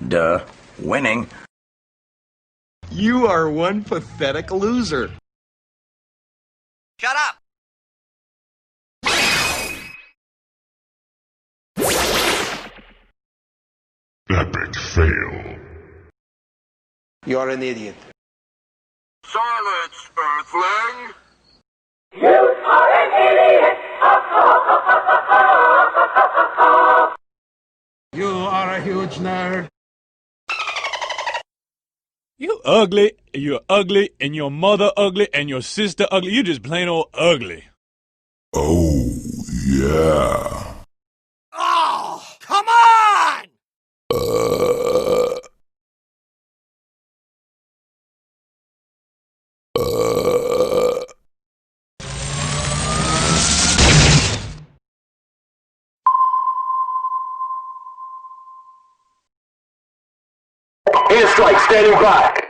Duh. Winning. You are one pathetic loser. Shut up! Epic fail. You're an idiot. Silence, Earthling! You are an idiot! You are a huge nerd. You ugly, you're ugly, and your mother ugly, and your sister ugly. You just plain old ugly. Oh, yeah. Oh, come on! Airstrike standing by.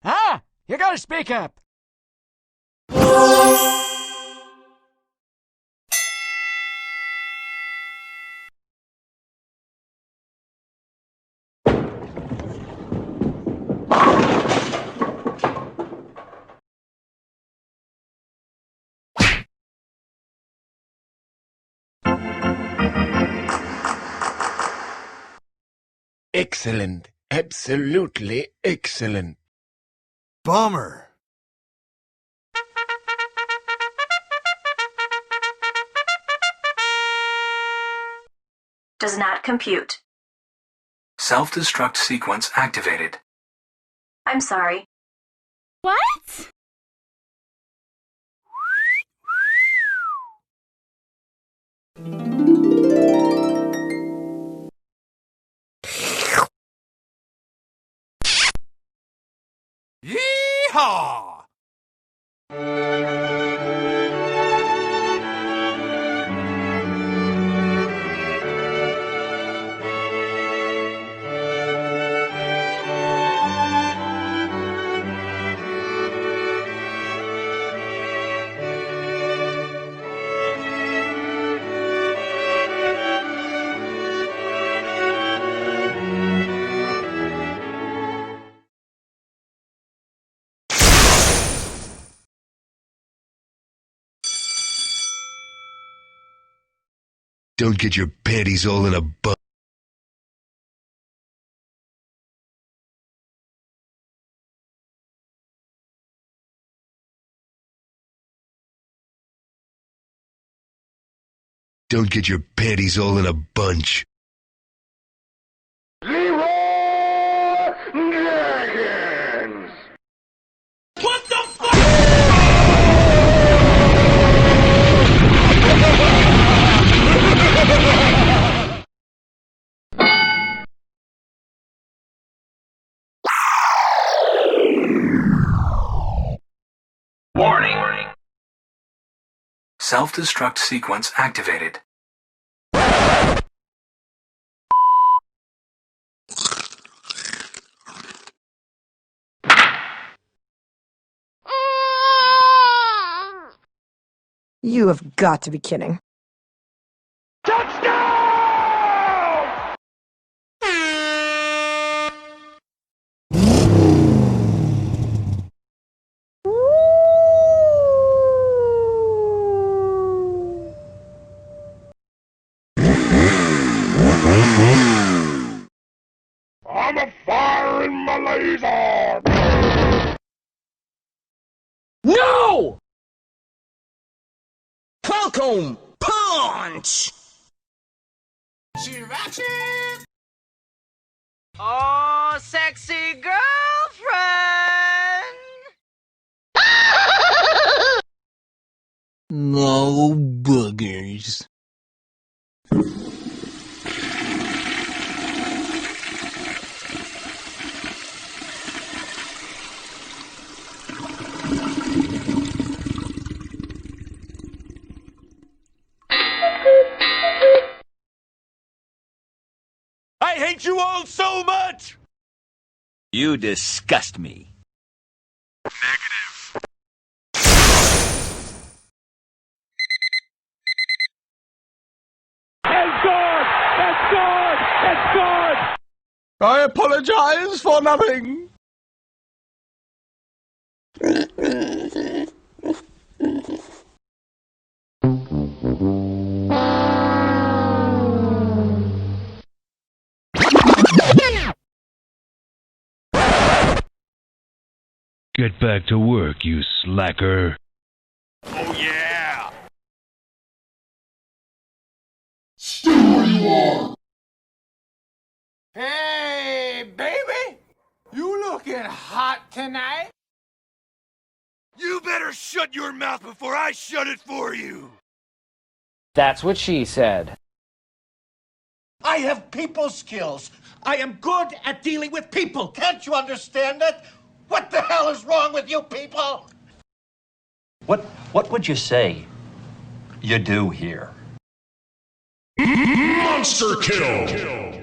Ah! You gotta speak up! Excellent. Absolutely excellent. Bummer. Does not compute. Self-destruct sequence activated. I'm sorry. What? Yeehaw! Don't get your panties all in a bun. Don't get your panties all in a bunch. Zero Dragons! What the fuck? Warning. Self-destruct sequence activated. You have got to be kidding. Touchdown! I'm a firing my laser! No! Falcon punch! Oh, sexy girlfriend! No boogers. I hate you all so much! You disgust me. I apologize for nothing. Get back to work, you slacker. Oh, yeah! Stay where you are! Hey, baby! You looking hot tonight? You better shut your mouth before I shut it for you! That's what she said. I have people skills. I am good at dealing with people. Can't you understand that? What the hell is wrong with you people? What would you say you do here? Monster kill!